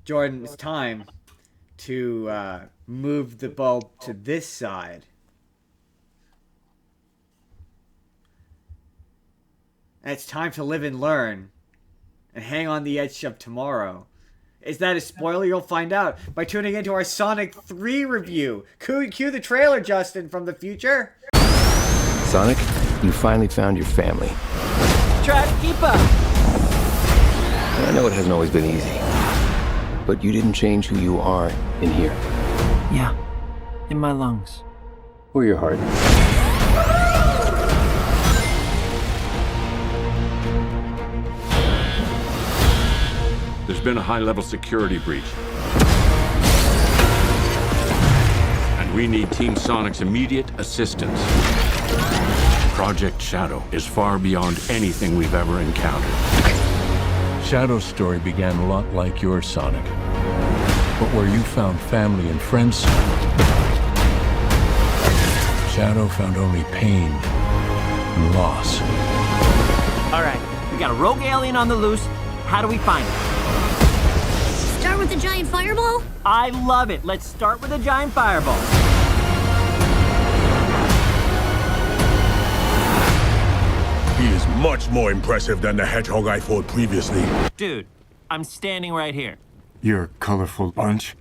Jordan, it's time to move the bulb to this side. And it's time to live and learn and hang on the edge of tomorrow. Is that a spoiler? You'll find out by tuning into our Sonic 3 review. Cue the trailer, Justin, from the future. Sonic, you finally found your family. Try to keep up. I know it hasn't always been easy, but you didn't change who you are in here. Yeah, in my lungs. Or your heart. There's been a high-level security breach. And we need Team Sonic's immediate assistance. Project Shadow is far beyond anything we've ever encountered. Shadow's story began a lot like yours, Sonic. But where you found family and friends, Shadow found only pain and loss. All right, we got a rogue alien on the loose. How do we find it? Start with a giant fireball? I love it. Let's start with a giant fireball. He is much more impressive than the hedgehog I fought previously. Dude, I'm standing right here. You're a colorful bunch.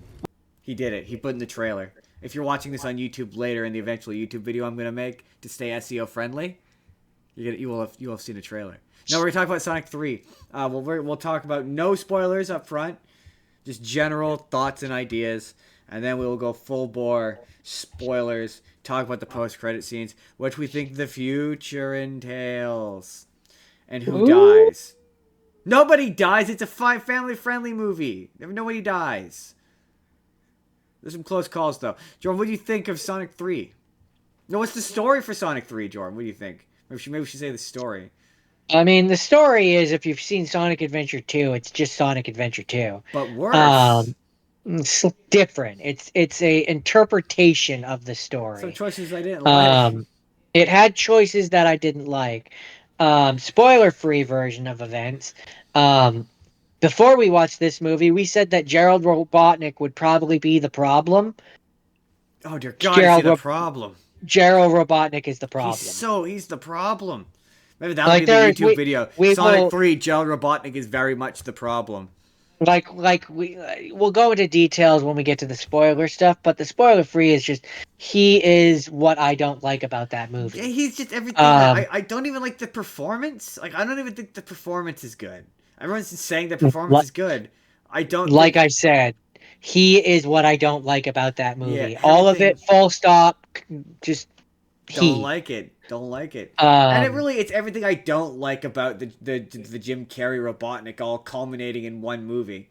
He did it. He put in the trailer. If you're watching this on YouTube later in the eventual YouTube video I'm going to make to stay SEO friendly, you will have seen a trailer. Now we're going to talk about Sonic 3. We'll talk about no spoilers up front, just general thoughts and ideas, and then we will go full bore spoilers, talk about the post-credit scenes, what we think the future entails, and who dies. Nobody dies. It's a family-friendly movie. Nobody dies. There's some close calls, though. Jordan, what do you think of Sonic 3? No, what's the story for Sonic 3, Jordan? What do you think? Maybe we should say the story. I mean, the story is, if you've seen Sonic Adventure 2, it's just Sonic Adventure 2. But worse. It's different. It's a interpretation of the story. Some choices I didn't like. It had choices that I didn't like. Spoiler-free version of events. Before we watched this movie, we said that Gerald Robotnik would probably be the problem. Oh, dear God, is he the problem? Gerald Robotnik is the problem. He's the problem. Maybe that'll be the YouTube video. Sonic 3, Gerald Robotnik is very much the problem. We'll go into details when we get to the spoiler stuff, but the spoiler free is just, he is what I don't like about that movie. Yeah, he's just everything. I don't even like the performance. Like, I don't even think the performance is good. Everyone's saying the performance is good. I don't like I said, he is what I don't like about that movie. Yeah, all of it, full stop, just Don't like it. And it's everything I don't like about the Jim Carrey Robotnik all culminating in one movie.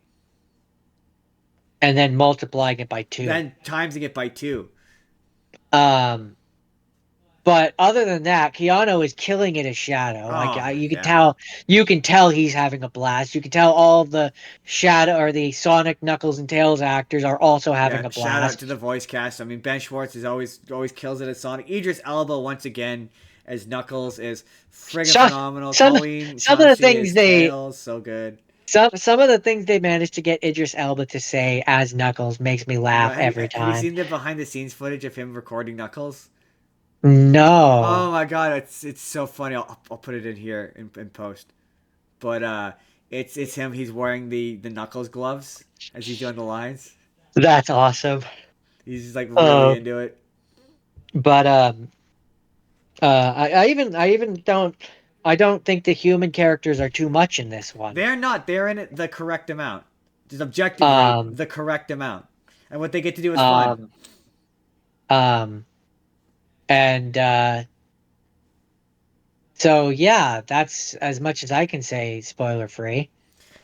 And then multiplying it by 2. Then timesing it by 2. But other than that, Keanu is killing it as Shadow. You can tell he's having a blast. You can tell all the Shadow or the Sonic, Knuckles, and Tails actors are also having a blast. Shout out to the voice cast. I mean, Ben Schwartz is always kills it as Sonic. Idris Elba once again as Knuckles is friggin' phenomenal. Some of the things Tails, so good. Some of the things they managed to get Idris Elba to say as Knuckles makes me laugh every time. Have you seen the behind the scenes footage of him recording Knuckles? No. Oh my God, it's so funny. I'll put it in here in post. But it's him. He's wearing the Knuckles gloves as he's doing the lines. That's awesome. He's just like really into it. But I don't think the human characters are too much in this one. They're not. They're in it the correct amount. Just objectively the correct amount. And what they get to do is fun. So yeah, that's as much as I can say spoiler free.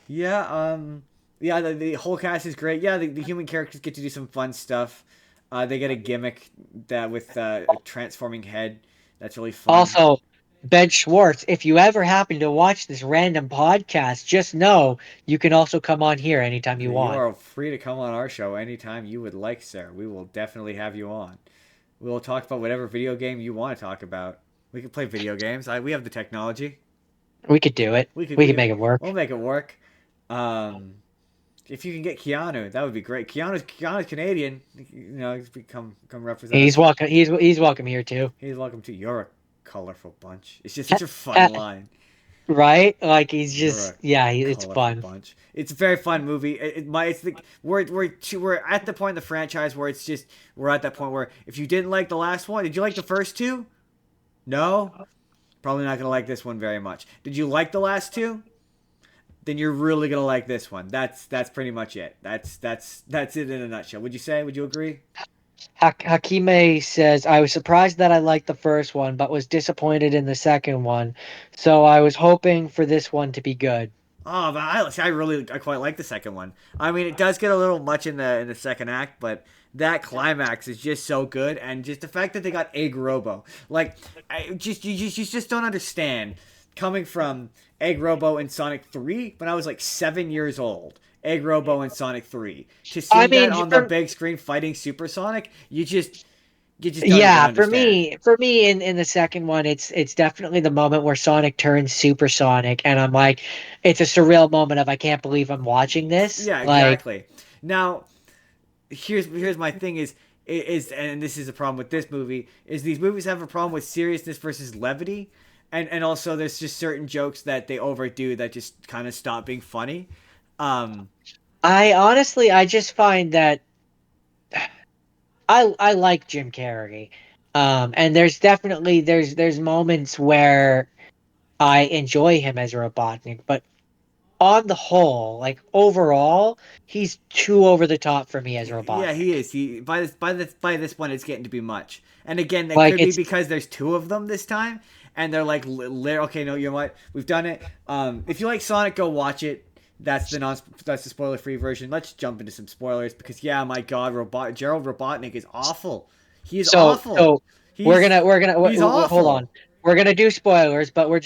Yeah, the whole cast is great. Yeah, the human characters get to do some fun stuff. They get a gimmick that with a transforming head. That's really fun. Also, Ben Schwartz, if you ever happen to watch this random podcast, just know you can also come on here anytime you want. You are free to come on our show anytime you would like, sir. We will definitely have you on. We will talk about whatever video game you want to talk about. We can play video games. We have the technology. We could do it. We could make it work. We'll make it work. If you can get Keanu, that would be great. Keanu's Canadian. He's come represent He's us. welcome. He's welcome here too. He's welcome to. You're a colorful bunch. It's just such a fun Uh, line. right? Like he's You're just a it's colorful fun. bunch. It's a very fun movie. We're at the point in the franchise where we're at that point where if you didn't like the last one, did you like the first two? No, probably not gonna like this one very much. Did you like the last two? Then you're really gonna like this one. That's pretty much it. That's it in a nutshell. Would you say? Would you agree? Hakime says, I was surprised that I liked the first one, but was disappointed in the second one. So I was hoping for this one to be good. Oh, but I quite like the second one. I mean, it does get a little much in the second act, but that climax is just so good, and just the fact that they got Egg Robo, like, you just don't understand. Coming from Egg Robo in Sonic 3 when I was like 7 years old. Egg Robo in Sonic 3. To see that on the big screen fighting Super Sonic, you just don't even understand. For me in the second one, it's definitely the moment where Sonic turns supersonic, and I'm like, it's a surreal moment of I can't believe I'm watching this. Yeah, like, exactly. Now, here's my thing is and this is a problem with this movie, is these movies have a problem with seriousness versus levity. And also there's just certain jokes that they overdo that just kind of stop being funny. I just find that I like Jim Carrey. And there's definitely there's moments where I enjoy him as Robotnik, but on the whole, like overall, he's too over the top for me as Robotnik. Yeah, he is. He by this point, it's getting to be much. And again, that Like, could be because there's two of them this time, and they're like, okay, no, you know what? We've done it. If you like Sonic, go watch it. That's the spoiler free version. Let's jump into some spoilers because yeah, my God, Gerald Robotnik is awful. He is awful. So we're gonna he's awful. hold on. We're gonna do spoilers, but we're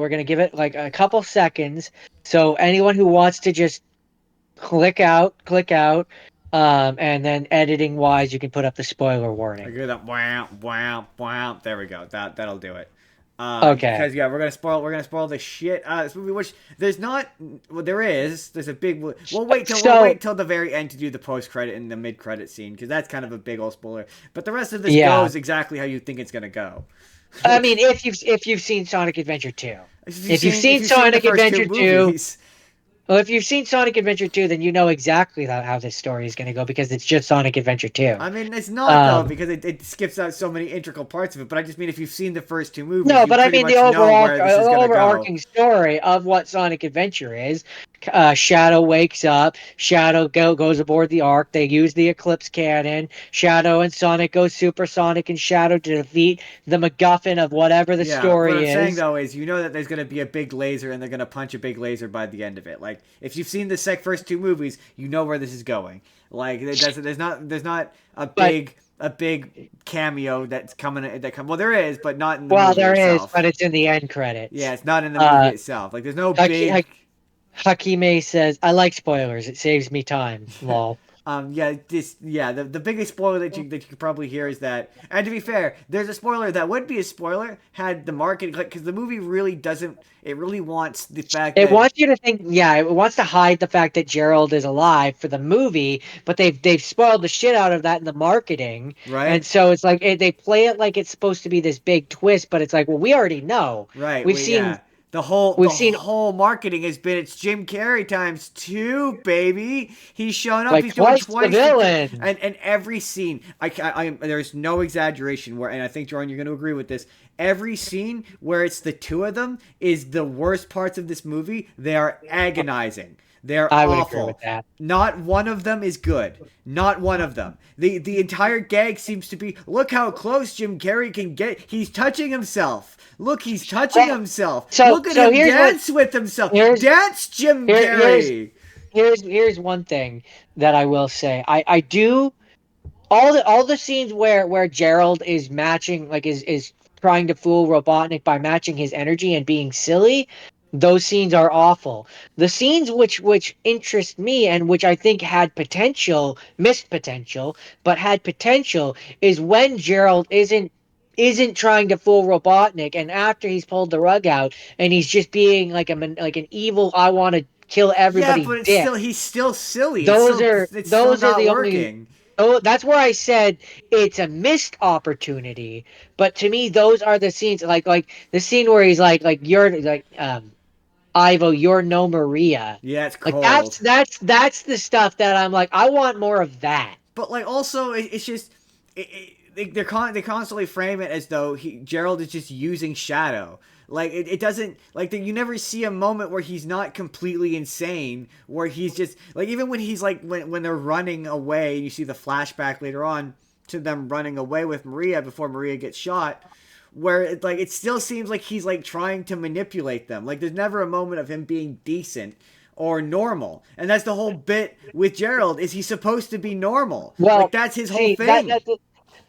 gonna give it like a couple seconds. So anyone who wants to just click out. And then editing wise, you can put up the spoiler I warning. hear that wow. There we go. That'll do it. Okay. Because yeah, we're gonna spoil the shit out of this movie. Which there's not. Well, there's a big. We'll wait till the very end to do the post credit and the mid credit scene because that's kind of a big old spoiler. But the rest of this goes exactly how you think it's gonna go. I mean, if you've seen Sonic Adventure 2, if you've seen Sonic Adventure 2. Well, if you've seen Sonic Adventure 2, then you know exactly how this story is going to go because it's just Sonic Adventure 2. I mean, it's not, though, because it skips out so many integral parts of it, but I just mean if you've seen the first two movies, no, but I mean the overarching go. story of what Sonic Adventure is. Shadow wakes up. Shadow goes aboard the Ark. They use the Eclipse Cannon. Shadow and Sonic go supersonic and Shadow to defeat the MacGuffin of whatever the story is. What I'm saying, though, is you know that there's going to be a big laser and they're going to punch a big laser by the end of it. Like, if you've seen the first two movies, you know where this is going. Like, there's not a big cameo that's coming. Well, there is, but not in the movie itself. There is, but it's in the end credits. Yeah, it's not in the movie itself. Like, there's no big. Hakime says, "I like spoilers. It saves me time." Lol. The biggest spoiler that you could probably hear is that, and to be fair, there's a spoiler that would be a spoiler had the marketing, because the movie really doesn't. It really wants the fact that it wants you to think. Yeah, it wants to hide the fact that Gerald is alive for the movie, but they've spoiled the shit out of that in the marketing, right? And so it's like they play it like it's supposed to be this big twist, but it's like, well, we already know, right? We've seen. Yeah. The whole marketing has been it's Jim Carrey times 2, baby. He's showing up. Like he's doing twice the villain. And every scene, there's no exaggeration and I think Jordan, you're going to agree with this. Every scene where it's the two of them is the worst parts of this movie. They are agonizing. They're awful. Would agree with that. Not one of them is good. Not one of them. The entire gag seems to be, look how close Jim Carrey can get. He's touching himself. Look, he's touching himself. Look at him dance with himself. Dance, Jim Carrey. Here's one thing that I will say. I do all the scenes where Gerald is matching, like is trying to fool Robotnik by matching his energy and being silly. Those scenes are awful. The scenes which interest me and which I think had missed potential, but had potential is when Gerald isn't trying to fool Robotnik, and after he's pulled the rug out and he's just being like an evil, I want to kill Yeah, everybody but dead. he's still silly. Those are It's still those are not the only. working. Oh, that's where I said it's a missed opportunity. But to me, those are the scenes like the scene where he's like you're like Ivo, you're no Maria. Yeah, it's Like cold. that's the stuff that I'm like, I want more of that. But like also, it's just they constantly frame it as though Gerald is just using Shadow. Like it doesn't like you never see a moment where he's not completely insane, where he's just like even when he's like when they're running away and you see the flashback later on to them running away with Maria before Maria gets shot, where it still seems like he's like trying to manipulate them. Like there's never a moment of him being decent or normal, and that's the whole bit with Gerald is he's supposed to be normal. Well, Like that's his whole see, thing.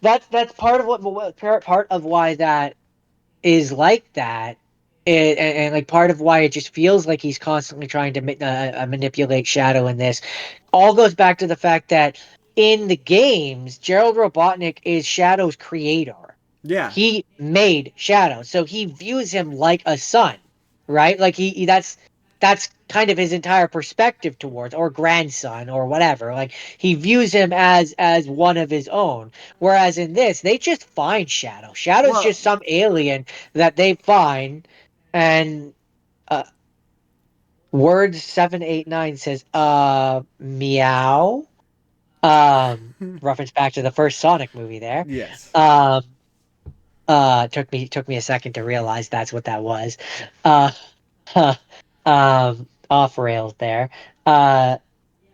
that's part of part of why that is like that. And like part of why it just feels like he's constantly trying to manipulate Shadow in this all goes back to the fact that in the games, Gerald Robotnik is Shadow's creator. Yeah. He made Shadow, so he views him like a son, right? Like that's kind of his entire perspective towards, or grandson or whatever. Like he views him as one of his own. Whereas in this, they just find Shadow. Shadow's Well, just some alien that they find, and word 789 says meow. Reference back to the first Sonic movie there. yes. Took me a second to realize that's what that was. Uh off rails there.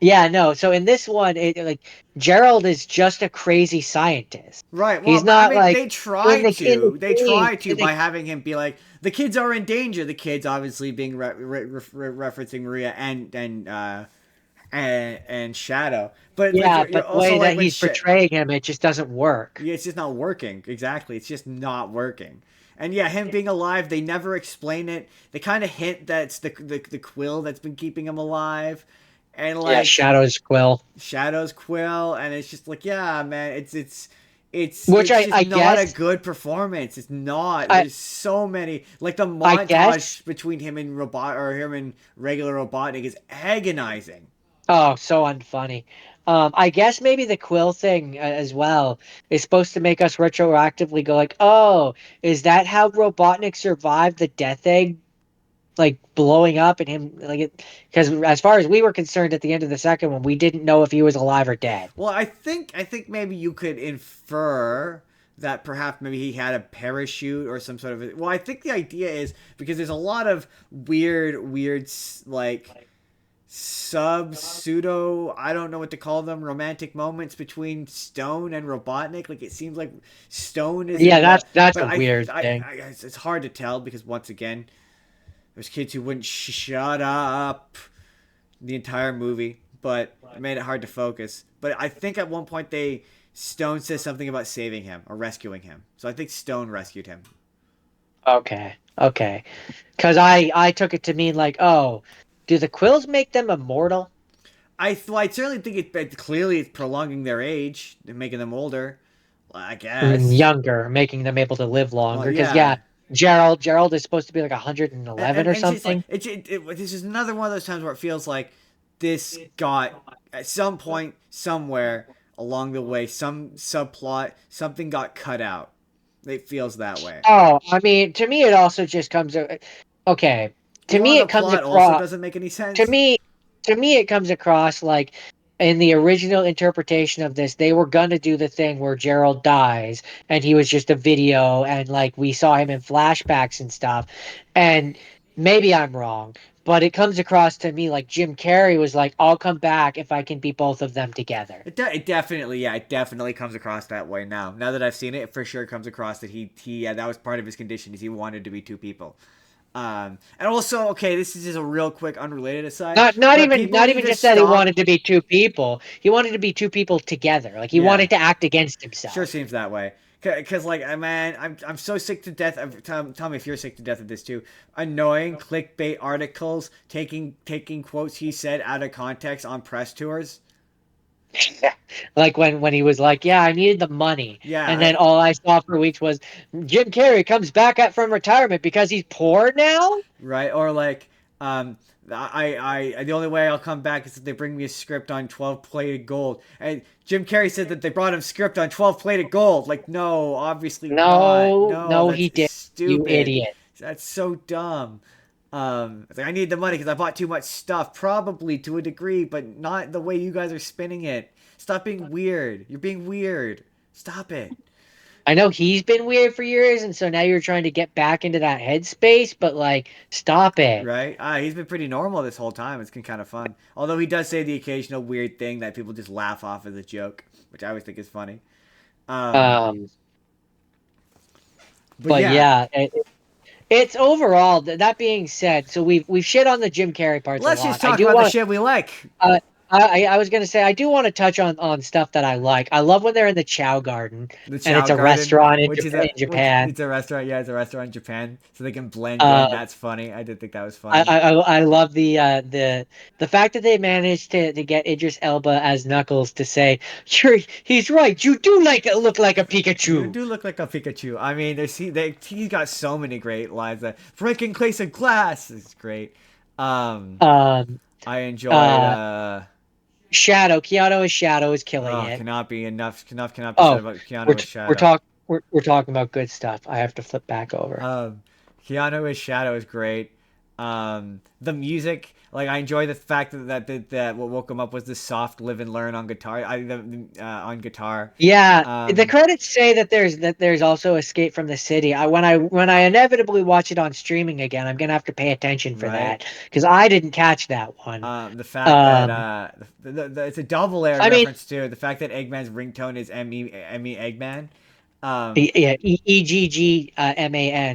Yeah, no. So in this one, like Gerald is just a crazy scientist. Right. Well, He's but I not mean, like in the they game. try to by having him be like the kids are in danger. The kids obviously being referencing Maria and Shadow. But like Yeah, you're but the also way like that when he's portraying him, it just doesn't work. yeah, it's just not working. Exactly. It's just not working. And yeah, him being alive, they never explain it. They kind of hint that it's the quill that's been keeping him alive. And Yeah, like Shadow's Quill. Shadow's quill, and it's just like, yeah, man, Which it's just I not a guess good performance. It's not. I There's so many like the I guess. montage between him and him and regular Robotnik is agonizing. Oh, so unfunny. I guess maybe the quill thing as well is supposed to make us retroactively go like, oh, is that how Robotnik survived the Death Egg, like blowing up and him like it? Because as far as we were concerned at the end of the second one, we didn't know if he was alive or dead. Well, I think maybe you could infer that perhaps maybe he had a parachute or some sort of. Well, I think the idea is because there's a lot of weird like sub pseudo I don't know what to call them romantic moments between Stone and Robotnik. Like it seems like Stone is Yeah, in love, that's but a weird thing. it's hard to tell because once again, there's kids who wouldn't shut up the entire movie, but it made it hard to focus. But I think at one point Stone says something about saving him or rescuing him. So I think Stone rescued him. Okay. Because I took it to mean like, oh, do the quills make them immortal? I certainly think clearly it's prolonging their age and making them older. I guess. Younger, making them able to live Well, longer. Because yeah. yeah, Gerald is supposed to be like 111 or And it's just like something. this is another one of those times where it feels like this got at some point somewhere along the way some subplot something got cut out. It feels that way. Oh, I mean, to me, it also just comes. Okay, to Or me, the it comes plot also across. doesn't make any To sense. me, it comes across like in the original interpretation of this, they were gonna do the thing where Gerald dies and he was just a video, and like we saw him in flashbacks and stuff. And maybe I'm wrong, but it comes across to me like Jim Carrey was like, "I'll come back if I can be both of them together." It definitely, yeah, it definitely comes across that way now. Now that I've seen it, it for sure comes across that yeah, that was part of his condition is he wanted to be two people. And also, okay, this is just a real quick unrelated aside, Not but even people not need even to just that he stop. wanted to be two people. He wanted to be two people together. Like he Yeah, wanted to act against sure himself. seems that way. Cause like man, I'm so sick to death. Tell me if you're sick to death of this too. Annoying clickbait articles taking quotes he said out of context on press tours. Like when he was like, "Yeah, I needed the money," and Yeah, then all I saw for weeks was Jim Carrey comes back from retirement because he's poor now. right? Or like, The only way I'll come back is if they bring me a script on 12 plated gold. And Jim Carrey said that they brought him script on 12 plated gold. Like, no, obviously not. No, No, no, that's he did. You stupid. idiot. That's so dumb. It's like, I need the money because I bought too much stuff, probably to a degree, but not the way you guys are spinning it. Stop being weird. You're being weird. Stop it. I know he's been weird for years, and so now you're trying to get back into that headspace, but like, stop it. Right? He's been pretty normal this whole time. It's been kind of fun. Although he does say the occasional weird thing that people just laugh off as a joke, which I always think is funny. Um, But but yeah, yeah, it's overall. That being said, so we've shit on the Jim Carrey parts let's a lot. just talk about the shit we like. Uh, I was gonna say I do want to touch on stuff that I like. I love when they're in the Chow Garden, The and it's Chow a Garden, restaurant in, which is in Japan. it's a restaurant. Yeah, it's a restaurant in Japan, so they can blend Uh, in. That's funny. I did think that was I, funny. I love the fact that they managed to get Idris Elba as Knuckles to say, "Sure, he's right. You do look like a You Pikachu." do look like a Pikachu. I mean, he's got so many great lines. That breaking case of glass is great. Um, I enjoyed. Shadow, Keanu as Shadow is killing Oh, it. cannot be enough. Cannot be said Oh, about Keanu we're as t- we're Shadow. talk we're talking about good stuff. I have to flip back over. Keanu as Shadow is great. The music, like I enjoy the fact that what woke him up was the soft live and learn on guitar. On guitar. Yeah, the Um, credits say that there's also Escape from the City. When I inevitably watch it on streaming again, I'm gonna have to pay attention for right. that because I didn't catch that one. The fact that Um, it's a double layered I mean, reference too. The fact that Eggman's ringtone is Me Eggman. yeah, EGGMAN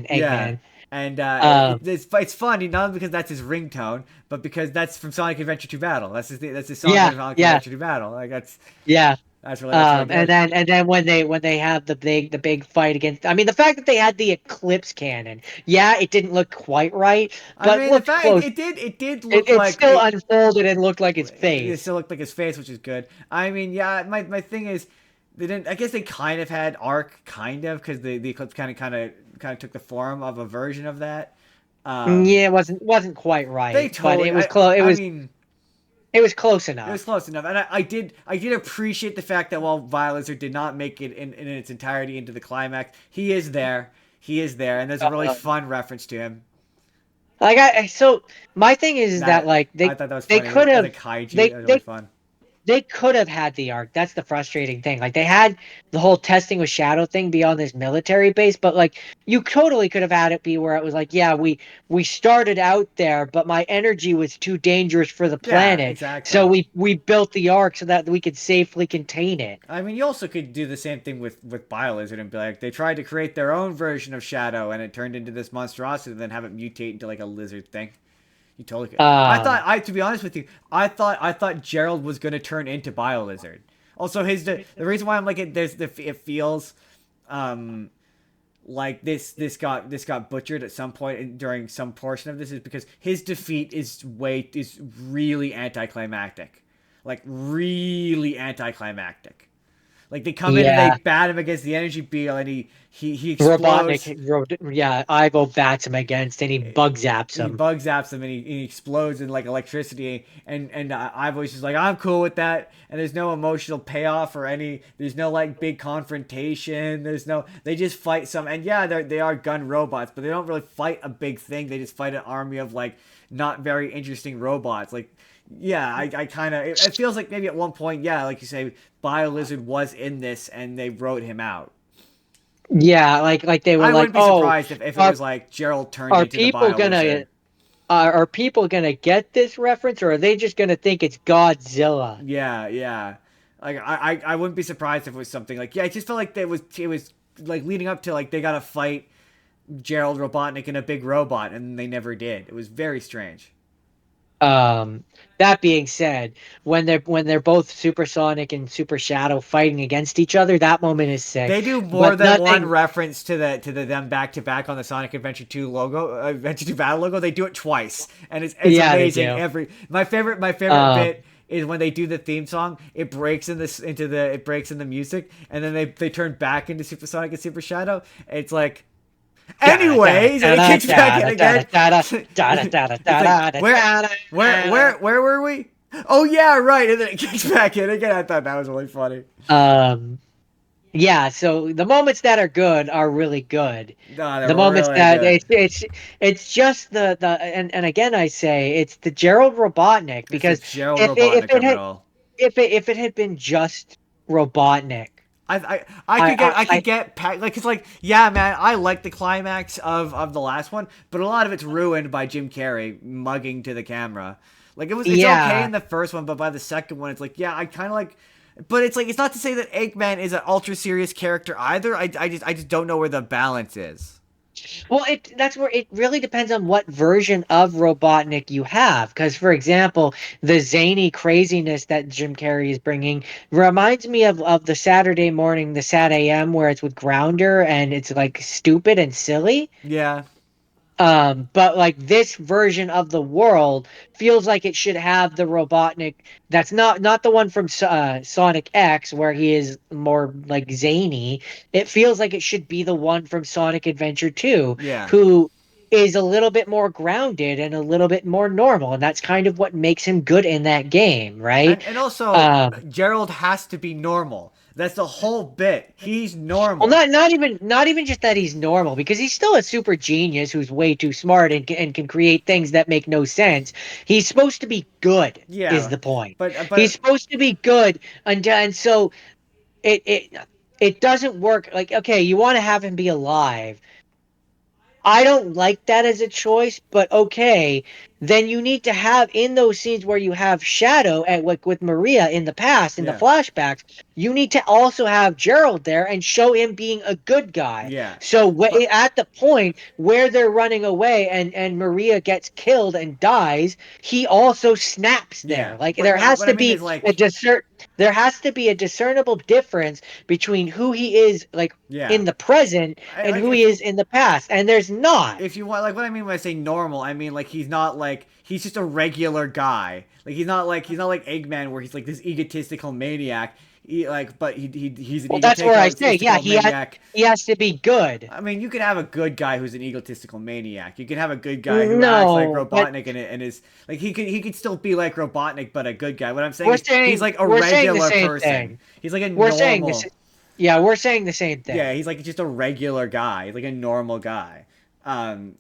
Yeah, Eggman. and Um, it's funny not because that's his ringtone, but because that's from Sonic Adventure 2 Battle. That's his song yeah, from Sonic yeah, Adventure 2 Battle. Like yeah. that's really And good. then when they have the big fight against, I mean, the fact that they had the Eclipse cannon, yeah, it didn't look quite right, I but mean, the looked fact close. it did It, look it like still unfolded and looked like his it face. still looked like his face, which is good. I mean, yeah, my thing is they didn't. I guess they kind of had arc, kind of, because the eclipse kind of took the form of a version of that. Yeah, it wasn't quite They right, but totally. it was close. I mean, It was close it was enough. close enough, and I did appreciate the fact that while Violizard did not make it in its entirety into the climax, he is there. He is there, and there's a really Uh, fun reference to him. like so my thing is that That like I thought that was they funny could as a have kaiju. they That was really they fun. they could have had the arc. That's the frustrating thing. Like they had the whole testing with Shadow thing be on this military base, but like you totally could have had it be where it was like, yeah, we started out there, but my energy was too dangerous for the Yeah, planet, so exactly. we built the arc so that we could safely contain it. I mean, you also could do the same thing with Biolizard and be like, they tried to create their own version of Shadow, and it turned into this monstrosity, and then have it mutate into like a lizard thing. You totally could. Um, To be honest with you, I thought Gerald was gonna turn into Biolizard. Also, the reason why I'm like it feels, like this got butchered at some point during some portion of this is because his defeat is really anticlimactic, like really anticlimactic. Like they come in and yeah. they bat him against the energy beam, and he explodes. Robotnik, yeah, Ivo bats him against, and he bug zaps He him. bug zaps him, and he explodes in like electricity. And I've always just like, I'm cool with that. And there's no emotional payoff or any. There's no like big confrontation. They just fight some. And yeah, they are gun robots, but they don't really fight a big thing. They just fight an army of like not very interesting robots. Like, yeah, I kind of it feels like maybe at one point, yeah, like you say, BioLizard was in this and they wrote him out. Yeah, like they were I like, wouldn't be oh, surprised if it are, was like Gerald turned are into the people BioLizard. gonna are people gonna get this reference, or are they just gonna think it's Godzilla? Yeah, yeah. Like I wouldn't be surprised if it was something like, yeah. I just felt like it was like leading up to like they gotta fight Gerald Robotnik and a big robot, and they never did. It was very strange. That being said, when they're both Supersonic and Super Shadow fighting against each other, that moment is sick. They do more But than one nothing. reference to the them back to back on the Sonic Adventure 2 logo, Adventure 2 Battle logo. They do it twice, and it's Yeah, they amazing. do. My favorite Um, bit is when they do the theme song. It breaks in the music, and then they turn back into Supersonic and Super Shadow. It's like, Anyways, and it kicks back in again. It's like, where were we? Oh yeah, right. And then it kicks back in again. I thought that was really funny. Yeah, so the moments that are good are really good. No, The moments really that good. it's just the and again I say it's the Gerald Robotnik, It's the because Gerald if it, if Robotnik it of it had all. if it had been just Robotnik, I I could get like it's like, yeah, man, I like the climax of the last one, but a lot of it's ruined by Jim Carrey mugging to the camera. Like it's okay yeah. in the first one, but by the second one, it's like, yeah, I kind of like. But it's like, it's not to say that Eggman is an ultra serious character either. I just don't know where the balance is. Well, that's where it really depends on what version of Robotnik you have. Because, for example, the zany craziness that Jim Carrey is bringing reminds me of the Saturday morning, the Sat AM, where it's with Grounder and it's like stupid and silly. Yeah, But like this version of the world feels like it should have the Robotnik. That's not the one from Sonic X, where he is more like zany. It feels like it should be the one from Sonic Adventure 2, yeah. who is a little bit more grounded and a little bit more normal, and that's kind of what makes him good in that game, right? And also, Um, Gerald has to be normal. That's the whole bit. He's Well, normal. not even just that he's normal, because he's still a super genius who's way too smart and can create things that make no sense. He's supposed to be good, is Yeah, the point. He's but supposed to be good, and so it it it doesn't work. Like, okay, you want to have him be alive. I don't like that as a choice, but okay. Then you need to have in those scenes where you have Shadow at like with Maria in the past, in the yeah, flashbacks, you need to also have Gerald there and show him being a good guy. yeah. So But at the point where they're running away and Maria gets killed and dies, he also snaps yeah, there. Like but there no, has what I to mean be is like, there has to be a discernible difference between who he is like yeah. in the present I and like who he is in the past, and there's not. if you want, like, what I mean when I say normal, I mean like he's not like, he's just a regular guy. Like he's not like Eggman where he's like this egotistical maniac. But he's an Well, that's where I say, yeah, egotistical maniac. he has to be good. I mean, you could have a good guy who's an egotistical maniac. You can have a good guy who acts like No, but Robotnik and is like, he could still be like Robotnik but a good guy. What I'm saying we're is he's saying like a we're saying the regular same person. thing. He's like a We're saying this. normal. Yeah, we're saying the same Yeah, thing. he's like just a regular guy. He's like a normal guy. Um,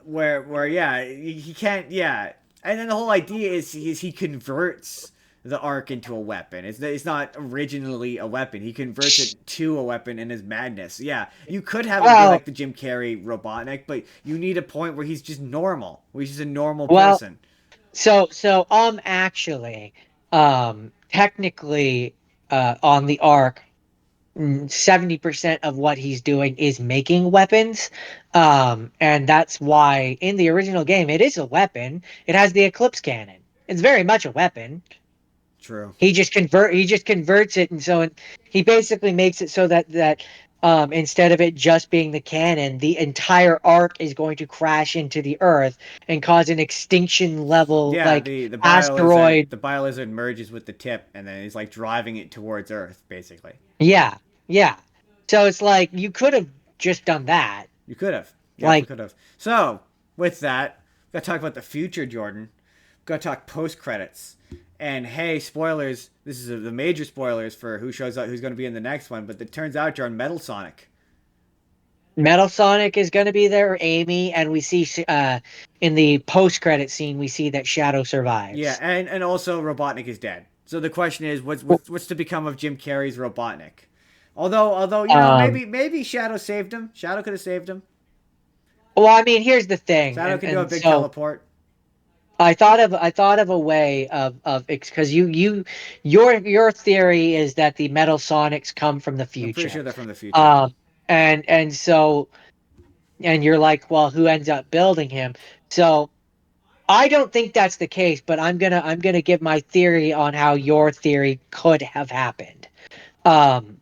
where yeah, he can't, yeah. And then the whole idea is he converts the arc into a weapon. It's not originally a weapon. He converts it to a weapon in his madness. Yeah, you could have him be Well, like the Jim Carrey Robotnik, but you need a point where he's just normal. Where he's just a normal well, person. so actually, technically, on the arc, 70% of what he's doing is making weapons. And that's why in the original game it is a weapon. It has the Eclipse cannon. It's very much a weapon. True. He just converts it, and so he basically makes it so that instead of it just being the cannon, the entire arc is going to crash into the earth and cause an extinction level Yeah, like the asteroid. biolizard merges with the tip, and then he's like driving it towards Earth, basically. Yeah, yeah. So it's like you could have just done that. You could have. You Like, absolutely could have. So, with that, we gotta talk about the future, Jordan. We gotta talk post credits. And hey, spoilers. This is the major spoilers for who shows up, who's going to be in the next one. But it turns out, Jordan, Metal Sonic. Metal Sonic is going to be there, Amy, and we see in the post-credit scene we see that Shadow Yeah, survives. and also Robotnik is dead. So the question is, what's to become of Jim Carrey's Robotnik? Although you know, Um, maybe Shadow saved him. Shadow could have saved him. well, I mean, here's the thing, Shadow can do a and big so teleport. I thought of a way of because your theory is that the Metal Sonics come from the I'm pretty future. sure they're from the future. Um, and so and you're like, well, who ends up building him? So I don't think that's the case, but I'm gonna give my theory on how your theory could have happened. Um,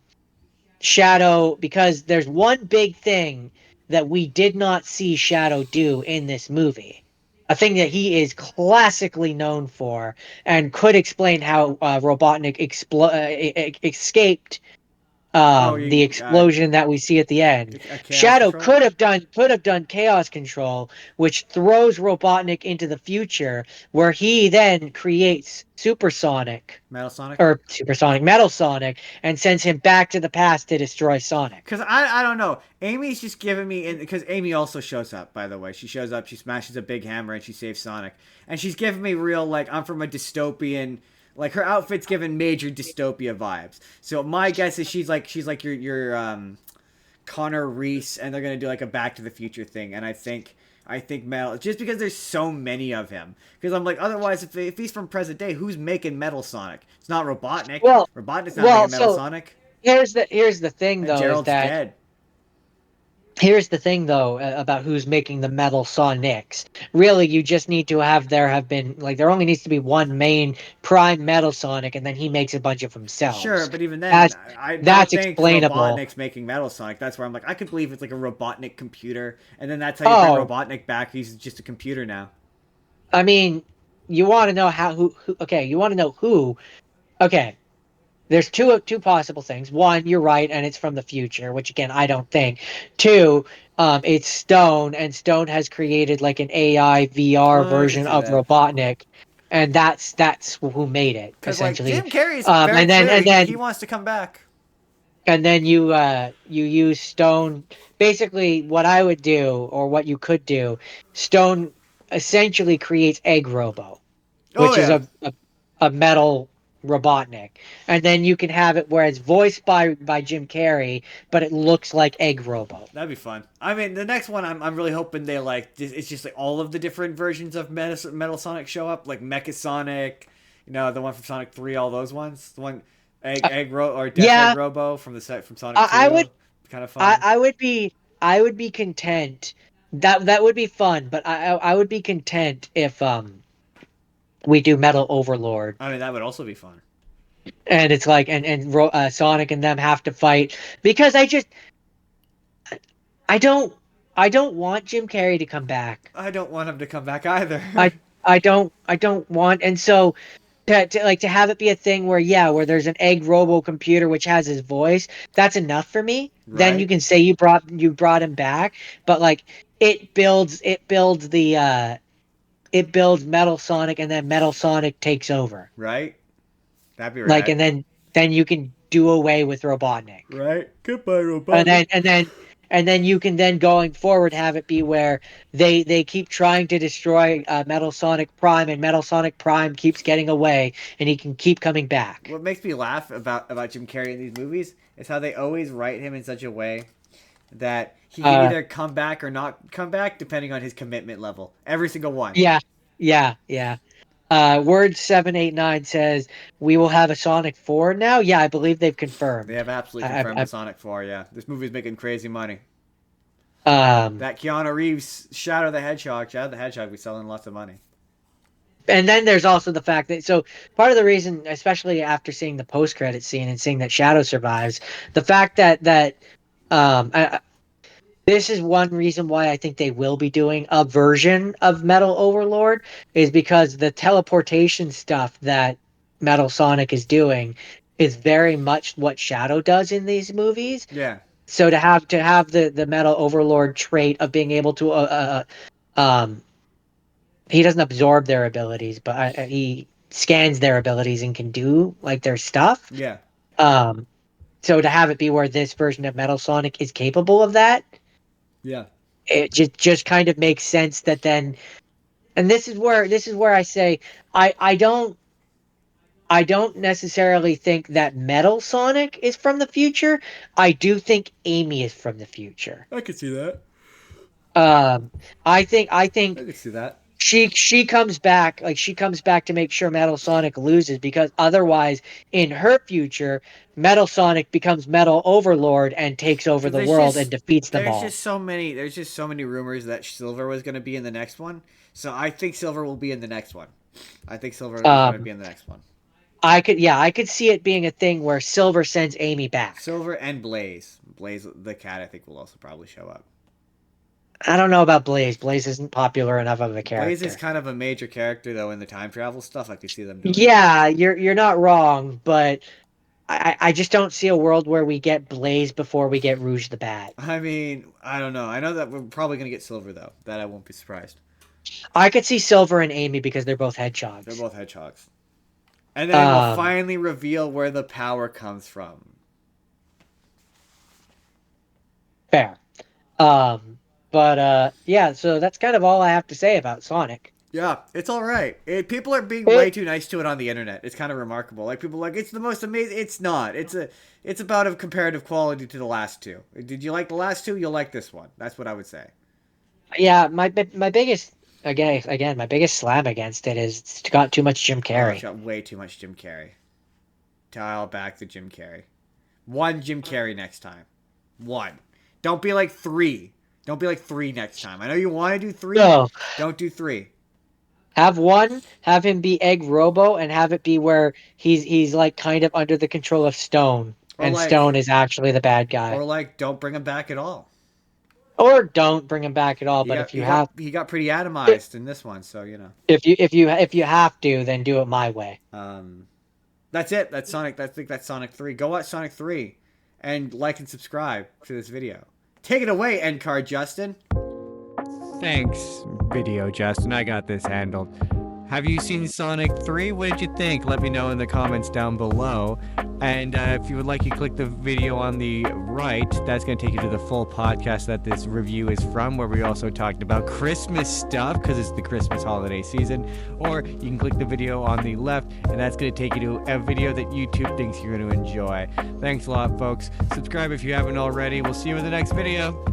Shadow, because there's one big thing that we did not see Shadow do in this movie. A thing that he is classically known for, and could explain how Robotnik escaped Oh, the explosion that we see at the end. chaos Shadow control. could have done chaos control, which throws Robotnik into the future, where he then creates Supersonic Metal Sonic. or Supersonic Metal Sonic and sends him back to the past to destroy Sonic. Because I don't know. Amy's just giving me, because Amy also shows up, by the way. She shows up, she smashes a big hammer, and she saves Sonic. And she's giving me real, like, I'm from a dystopian, like, her outfit's giving major dystopia vibes. So my guess is she's like your Connor Reese, and they're going to do, like, a Back to the Future thing. And I think Metal, just because there's so many of him. Because I'm like, otherwise, if he's from present day, who's making Metal Sonic? It's not Robotnik. Well, Robotnik's not making Metal Sonic. Here's the thing, though, Gerald's is that dead. here's the thing, though, about who's making the Metal Sonics. Really, you just need to there only needs to be one main prime Metal Sonic, and then he makes a bunch of himself. Sure, but even then, I that's don't think explainable. Robotnik's making Metal Sonic. That's where I'm like, I could believe it's like a Robotnik computer, and then that's how you bring Robotnik back. He's just a computer now. I mean, you want to know okay, you want to know who. Okay. There's two possible things. One, you're right, and it's from the future, which again I don't think. Two, it's Stone, and Stone has created like an AI VR version of Robotnik, and that's who made it essentially. Like, Jim Carrey's very clear, he wants to come back. And then you use Stone. Basically, what I would do, or what you could do, Stone essentially creates Egg Robo, which is a metal Robotnik, and then you can have it where it's voiced by Jim Carrey, but it looks like Egg Robo. That'd be fun. I mean, the next one, I'm really hoping they it's just like all of the different versions of Metal Sonic show up, like Mecha Sonic, the one from Sonic 3, all those ones, the one Egg Robo from the set from Sonic 2. I would kind of fun. I would be content. That would be fun, but I would be content if we do Metal Overlord. I mean, that would also be fun. And it's like, and Sonic and them have to fight, because I don't want Jim Carrey to come back. I don't want him to come back either. I don't want, and so to have it be a thing where there's an Egg Robo computer which has his voice, that's enough for me. Right. Then you can say you brought him back, but like it builds Metal Sonic, and then Metal Sonic takes over. Right. That'd be right. Like, and then you can do away with Robotnik. Right. Goodbye, Robotnik. And then you can then going forward have it be where they keep trying to destroy Metal Sonic Prime, and Metal Sonic Prime keeps getting away, and he can keep coming back. What makes me laugh about Jim Carrey in these movies is how they always write him in such a way that he can either come back or not come back, depending on his commitment level. Every single one. Yeah. Word 789 says we will have a Sonic 4 now. Yeah, I believe they've confirmed. They have absolutely confirmed a Sonic 4. Yeah, this movie's making crazy money. That Keanu Reeves Shadow the Hedgehog be selling lots of money. And then there's also the fact that, so part of the reason, especially after seeing the post-credit scene and seeing that Shadow survives, the fact that this is one reason why I think they will be doing a version of Metal Overlord, is because the teleportation stuff that Metal Sonic is doing is very much what Shadow does in these movies. Yeah. So to have the Metal Overlord trait of being able to he doesn't absorb their abilities, but he scans their abilities and can do like their stuff. Yeah. So to have it be where this version of Metal Sonic is capable of that. Yeah. It just kind of makes sense that then, and this is where I say I don't necessarily think that Metal Sonic is from the future. I do think Amy is from the future. I could see that. I think I could see that. She comes back to make sure Metal Sonic loses, because otherwise in her future Metal Sonic becomes Metal Overlord and takes over the world and defeats them all. There's just so many rumors that Silver was going to be in the next one. So I think Silver will be in the next one. I think Silver is going to be in the next one. I could see it being a thing where Silver sends Amy back. Silver and Blaze the cat, I think, will also probably show up. I don't know about Blaze. Blaze isn't popular enough of a character. Blaze is kind of a major character, though, in the time travel stuff. I could see them doing. Yeah, you're not wrong, but I just don't see a world where we get Blaze before we get Rouge the Bat. I mean, I don't know. I know that we're probably gonna get Silver though. That I won't be surprised. I could see Silver and Amy because they're both hedgehogs. They're both hedgehogs. And then we'll finally reveal where the power comes from. Fair. Yeah, so that's kind of all I have to say about Sonic. Yeah, it's all right. People are being way too nice to it on the internet. It's kind of remarkable. Like people are like it's the most amazing. It's not. It's about a comparative quality to the last two. Did you like the last two? You'll like this one. That's what I would say. Yeah, my biggest my biggest slam against it is it's got too much Jim Oh, Carrey. it's got way too much Jim Carrey. Dial back the Jim Carrey. One Jim Carrey next time. One. Don't be like three. Don't be like three next time. I know you want to do three. No. Don't do three. Have one, have him be Egg Robo, and have it be where he's like kind of under the control of Stone, and like- Stone is actually the bad guy. Or like, don't bring him back at all. Or don't bring him back at all. But if you have, he got pretty atomized in this one, so you know. if you have to, then do it my way. That's it. That's Sonic. I think that's Sonic 3. Go watch Sonic 3, and like and subscribe to this video. Take it away, end card Justin. Thanks, Video Justin. I got this handled. Have you seen Sonic 3? What did you think? Let me know in the comments down below. And if you would like, you click the video on the right. That's going to take you to the full podcast that this review is from, where we also talked about Christmas stuff, because it's the Christmas holiday season. Or you can click the video on the left, and that's going to take you to a video that YouTube thinks you're going to enjoy. Thanks a lot, folks. Subscribe if you haven't already. We'll see you in the next video.